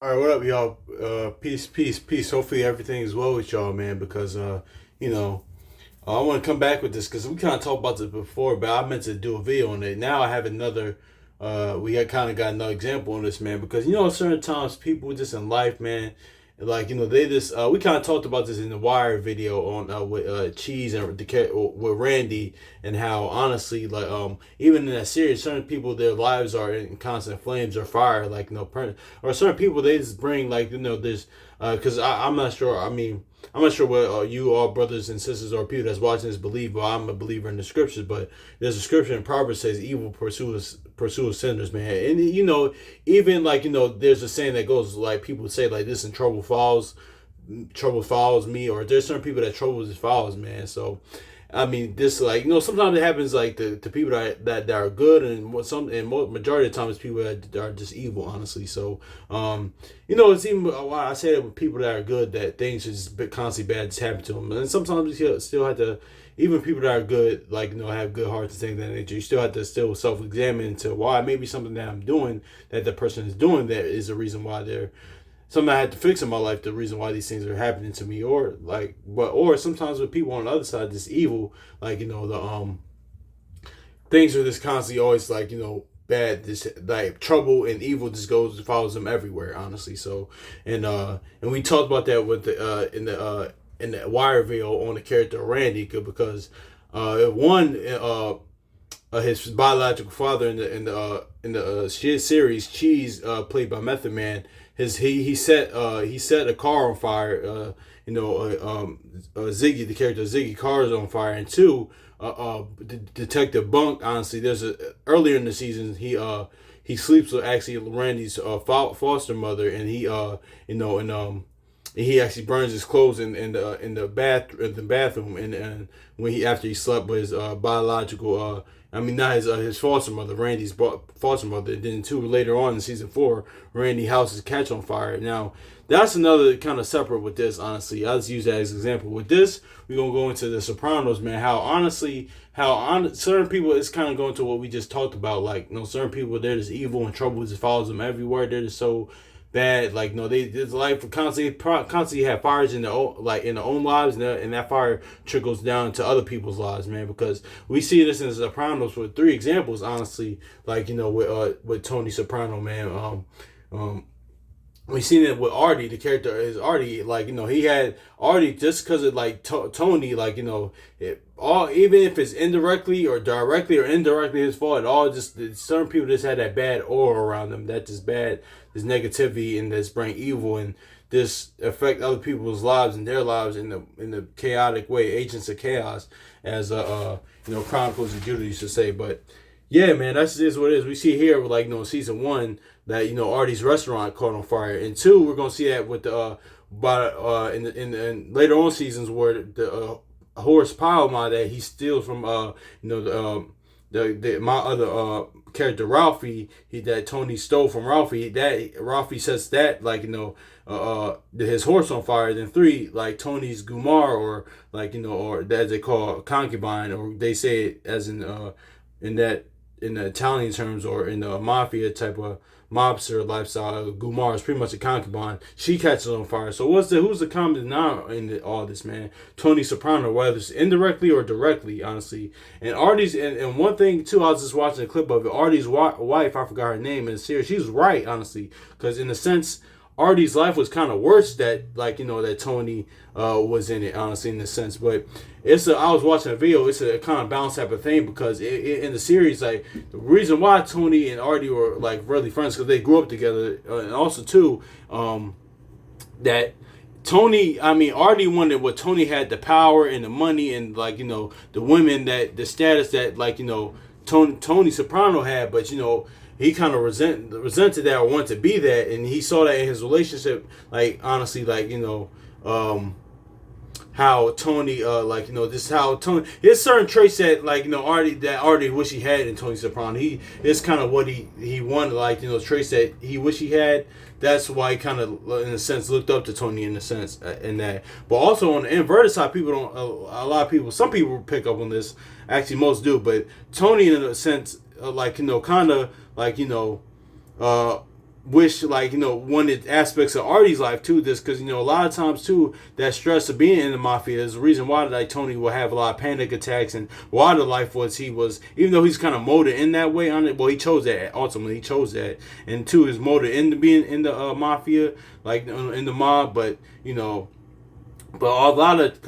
All right, what up, y'all? Peace, peace, peace. Hopefully everything is well with y'all, man. Because you know, I want to come back with this because we kind of talked about this before, but I meant to do a video on it. Now I have another. We had kind of got another example on this, man. Because certain times people just in life, man, like they just. We kind of talked about this in the Wire video on with Cheese and with Randy, and how honestly, like even in that series, certain people their lives are in constant flames or fire, like or certain people they just bring like this. Because I'm not sure. I mean, I'm not sure what you all brothers and sisters or people that's watching this believe, but I'm a believer in the scriptures. But there's a scripture in Proverbs says, "Evil pursue sinners, man." And even like there's a saying that goes like people say like this: "In trouble follows me," or there's certain people that trouble just follows, man. So I mean, this like sometimes it happens like to people that are good, and majority of the time it's people that are just evil, honestly. So, it's even why I say that with people that are good that things just constantly bad just happen to them, and sometimes you still have to, even people that are good, like have good hearts and things of that nature. You still have to still self examine into why maybe something that I'm doing that the person is doing that is the reason why they're something I had to fix in my life, the reason why these things are happening to me, or sometimes with people on the other side, this evil, like the things are just constantly always like bad, this like trouble and evil just goes follows them everywhere, honestly. So and we talked about that with the in the Wire video on the character Randy, because one his biological father in the series Cheese, played by Method Man. He set a car on fire. Ziggy, the character Ziggy, car is on fire, and two, Detective Bunk. Honestly, there's a earlier in the season he sleeps with actually Randy's foster mother, and he actually burns his clothes in the bathroom, and when he after he slept with his biological I mean not his foster mother, Randy's foster mother. And then too later on in season 4, Randy houses catch on fire. Now that's another kind of separate with this. Honestly, I'll just use that as an example. With this, we're gonna go into the Sopranos, man. Certain people, it's kind of going to what we just talked about. Like certain people they're just evil and trouble just follows them everywhere. They're just so bad. Like no, they this life constantly have fires in their own lives, and that fire trickles down to other people's lives, man. Because we see this in The Sopranos with 3 examples, honestly. Like with Tony Soprano, man. We seen it with Artie. The character is Artie. Like he had Artie just because of like Tony. Like all, even if it's indirectly or directly or indirectly his fault, it all just certain people just had that bad aura around them. That just bad, this negativity and this bring evil and this affect other people's lives and their lives in the chaotic way. Agents of chaos, as Chronicles of Judah used to say. But yeah, man, that's just what it is. We see here with season 1 that Artie's restaurant caught on fire, and 2 we're gonna see that with the in later on seasons where the horse Palma that he steals from my other character Ralphie, that Tony stole from Ralphie. That Ralphie sets that his horse on fire. Then 3, like Tony's Gumar, or or as they call concubine, or they say it as in that in the Italian terms, or in the mafia type of mobster lifestyle, Gumar is pretty much a concubine. She catches on fire. So who's the common denominator in all this, man? Tony Soprano, whether it's indirectly or directly, honestly. And Artie's and one thing too, I was just watching a clip of it. Artie's wife, I forgot her name in the series. She's right, honestly, because in a sense, Artie's life was kind of worse that that Tony was in it, honestly, in a sense. But I was watching a video. It's a kind of balance type of thing, because in the series, like the reason why Tony and Artie were like really friends because they grew up together, and also too that Tony, I mean Artie wanted what Tony had, the power and the money and the women, that the status that Tony Soprano had, but he kind of resented that or wanted to be that, and he saw that in his relationship. Like honestly, how Tony, this is how Tony. There's certain traits that Artie wish he had in Tony Soprano. It's kind of what he wanted, traits that he wish he had. That's why he kind of, in a sense, looked up to Tony in a sense, in that. But also on the inverted side, people don't. A lot of people, some people pick up on this. Actually, most do. But Tony, in a sense, kind of uh, wish, like, wanted aspects of Artie's life too. This because a lot of times too, that stress of being in the mafia is the reason why like Tony will have a lot of panic attacks, and why the life was he was, even though he's kind of molded in that way on it. Well, he chose that ultimately. He chose that, and two is molded into being in the mafia, like in the mob. But but a lot of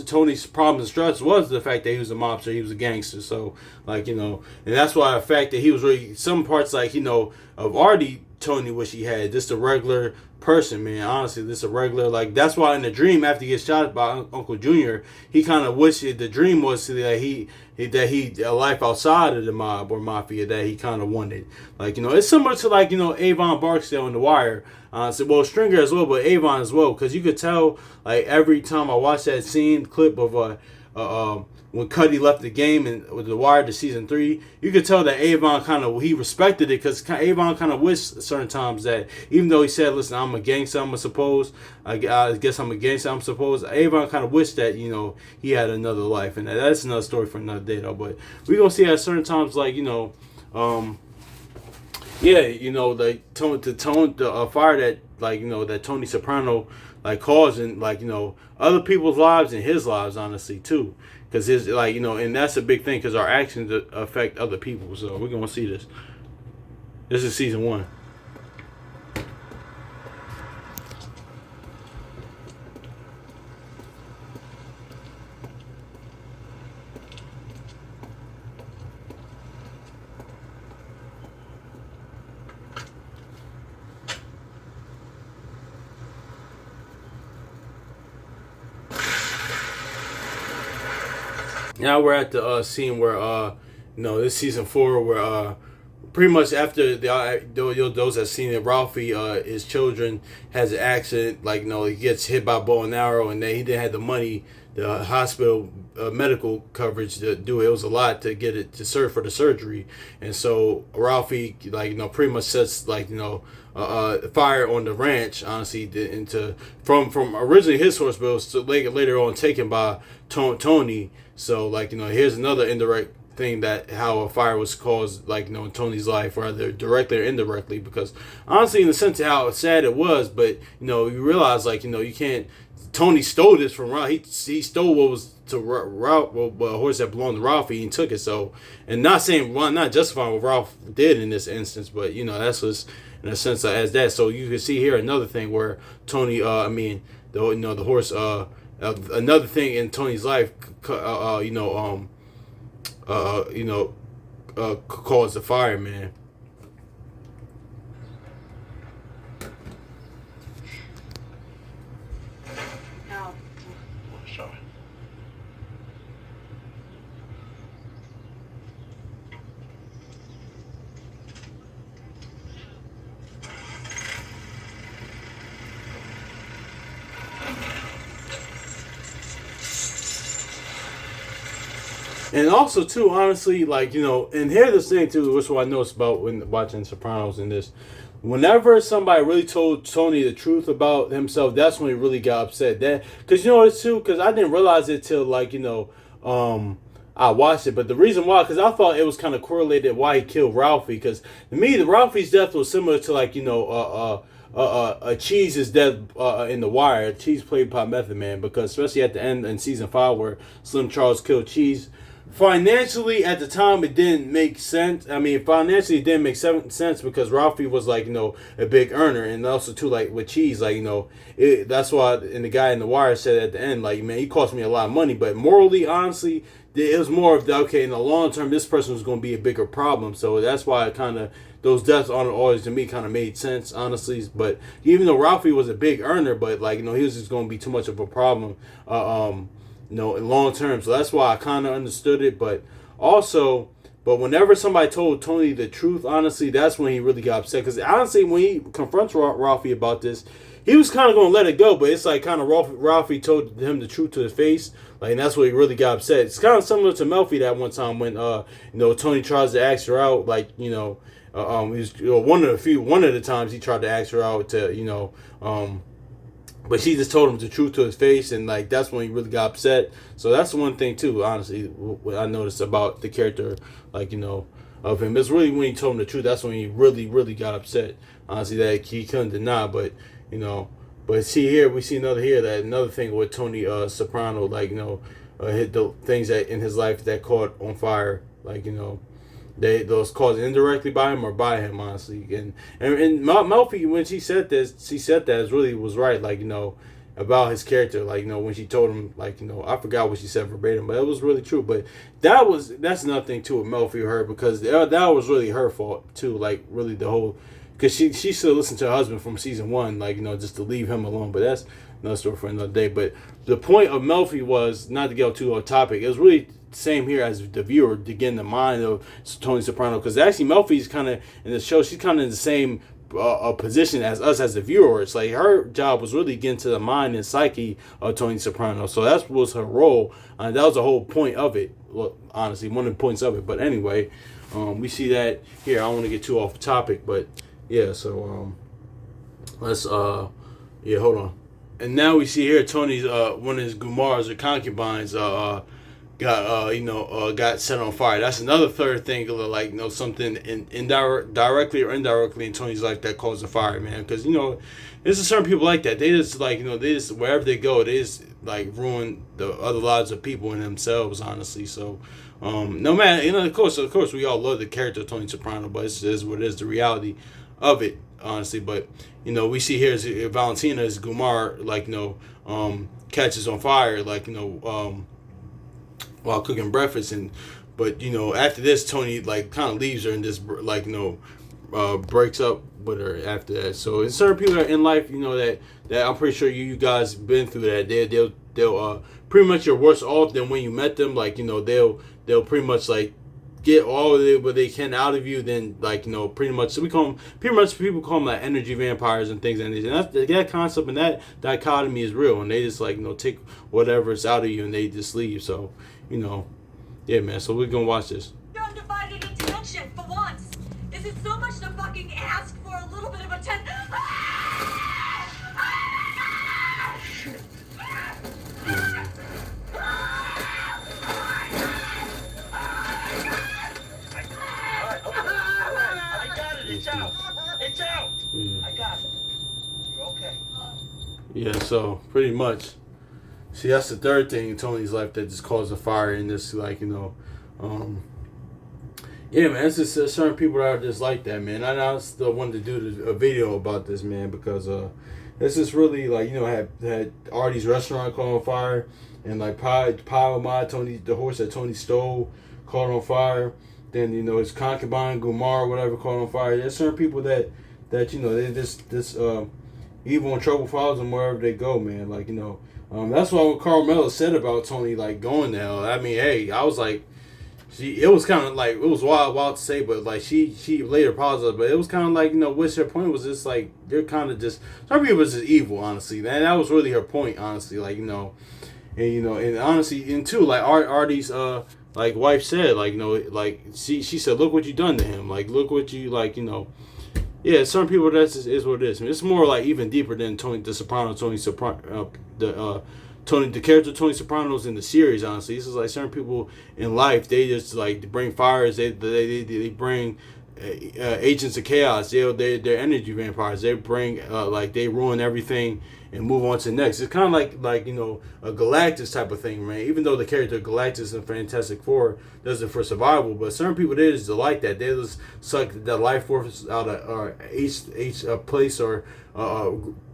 Tony's problems and stress was the fact that he was a mobster, he was a gangster. So, like, and that's why the fact that he was really, some parts, like, of Artie, Tony wish he had. Just a regular person, man. Honestly, just a regular, like, that's why in the dream, after he gets shot by Uncle Junior, he kind of wished the dream was that he a life outside of the mob or mafia that he kind of wanted. Like, it's similar to, like, Avon Barksdale in The Wire. Well, Stringer as well, but Avon as well, because you could tell, like, every time I watch that scene clip of when Cuddy left the game and with The Wire to season 3, you could tell that Avon kind of, he respected it, because Avon kind of wished certain times that, even though he said, listen, I'm a gangster, I guess I'm a gangster, I'm supposed, Avon kind of wished that, he had another life, and that's another story for another day, though. But we're going to see at certain times, like, like the fire that, like, that Tony Soprano, like, causing, like, other people's lives and his lives, honestly, too, because his, like, and that's a big thing, because our actions affect other people. So we're gonna see this. This is season 1. Now we're at the scene where this season 4, where pretty much after those that seen it, Ralphie, his children, has an accident. Like, he gets hit by a bow and arrow, and then he didn't have the money, the hospital medical coverage to do it. It was a lot to get it to serve for the surgery, and so Ralphie, like, pretty much sets, like, fire on the ranch. Honestly, into from originally his source, but it was later on taken by Tony. So, like, here's another indirect thing, that how a fire was caused, like, in Tony's life, whether directly or indirectly, because honestly, in the sense of how sad it was, but you realize, like, you can't. Tony stole this from Ralph. He stole what was to Ralph, a horse that belonged to Ralphie, and took it. So, and not saying, not justifying what Ralph did in this instance, but that's just in a sense as that. So you can see here another thing where Tony, the horse, another thing in Tony's life, caused the fire, man. And also, too, honestly, like, and here's this thing, too, which I noticed about when watching Sopranos in this. Whenever somebody really told Tony the truth about himself, that's when he really got upset. That, because, it's too, because I didn't realize it till, like, I watched it. But the reason why, because I thought it was kind of correlated why he killed Ralphie. Because to me, Ralphie's death was similar to, like, Cheese's death in The Wire. Cheese played by Method Man, because especially at the end in season 5 where Slim Charles killed Cheese. Financially, at the time, it didn't make sense. I mean, financially, it didn't make sense because Ralphie was, like, a big earner. And also, too, like, with Cheese, like, that's why, and the guy in The Wire said at the end, like, man, he cost me a lot of money. But morally, honestly, it was more of, okay, in the long term, this person was going to be a bigger problem. So that's why it kind of, those deaths on always, to me, kind of made sense, honestly. But even though Ralphie was a big earner, but, like, he was just going to be too much of a problem, in long term. So that's why I kind of understood it. But also, whenever somebody told Tony the truth, honestly, that's when he really got upset. Because honestly, when he confronts Ralphie about this, he was kind of going to let it go. But it's like kind of Ralphie told him the truth to his face. Like, and that's where he really got upset. It's kind of similar to Melfi that one time when, Tony tries to ask her out. Like, he was, one of the times he tried to ask her out to, but she just told him the truth to his face, and, like, that's when he really got upset. So that's one thing too, honestly, what I noticed about the character, like, of him. It's really when he told him the truth. That's when he really, really got upset. Honestly, that he couldn't deny. But you know, but see here, we see another thing with Tony Soprano, like hit the things that in his life that caught on fire, like those caused indirectly by him or by him, honestly. And Melfi, when she said that it really was right, like about his character, like when she told him, like I forgot what she said verbatim, but it was really true. But that's another thing too with Melfi or her, because that was really her fault too, like really the whole, because she still listened to her husband from season 1, like just to leave him alone. But that's another story for another day. But the point of Melfi was not to get too off topic. It was really same here as the viewer to get in the mind of Tony Soprano, because actually Melfi's kind of in the show, she's kind of in the same position as us as the viewer. It's like her job was really getting to the mind and psyche of Tony Soprano, so that was her role, and that was the whole point of it. Well, honestly, one of the points of it. But anyway, we see that here. I don't want to get too off topic, but yeah. So let's hold on. And now we see here Tony's one of his Gumars or concubines got set on fire. That's another third thing, like something directly or indirectly in Tony's life that caused a fire, man. Because there's certain people like that. They just they just wherever they go, they just like ruin the other lives of people and themselves, honestly. So no matter, of course we all love the character of Tony Soprano, but it's just what it is, the reality of it, honestly. But we see here Valentina's Gumar, catches on fire, while cooking breakfast. But after this, Tony kind of leaves her and just breaks up with her after that. So in certain people in life, that I'm pretty sure you guys been through that. They'll pretty much you're worse off than when you met them. They'll pretty much get all of what they can out of you. Then pretty much, so people call them energy vampires and things, and that concept and that dichotomy is real, and they just take whatever's out of you and they just leave. So yeah, man. So we're gonna watch this. Your undivided attention for once. Is it so much to fucking ask for a little bit of attention? It's out. I got it. You're okay. Yeah. So pretty much. See, that's the third thing in Tony's life that just caused a fire in this, yeah, man, it's just certain people that are just like that, man. I still wanted to do a video about this, man, because it's just really, had Artie's restaurant caught on fire, and, Pile Ma, the horse that Tony stole, caught on fire. Then, his concubine, Gumar, whatever, caught on fire. There's certain people that they just evil and trouble follows them wherever they go, man. That's what Carmela said about Tony, going to hell. I mean, hey, I was like, it was kind of it was wild to say, but she later apologized, but it was kind of what's her point was just they're kind of just, some people are just evil, honestly. And that was really her point, honestly, and honestly, and too, Artie's wife said, she said, look what you done to him, look what you yeah, some people that's just is what it is. I mean, it's more even deeper than the character Tony Soprano's in the series. Honestly, this is certain people in life. They just bring fires. They bring agents of chaos. They're energy vampires. They bring they ruin everything and move on to the next. It's kind of a Galactus type of thing, man. Even though the character Galactus in Fantastic Four does it for survival, but certain people they just like that. They just suck the life force out of each place or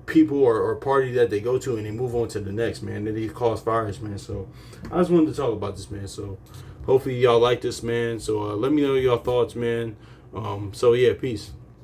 people or party that they go to, and they move on to the next, man. Then they cause fires, man. So I just wanted to talk about this, man. So hopefully y'all like this, man. So let me know your thoughts, man. So yeah, peace.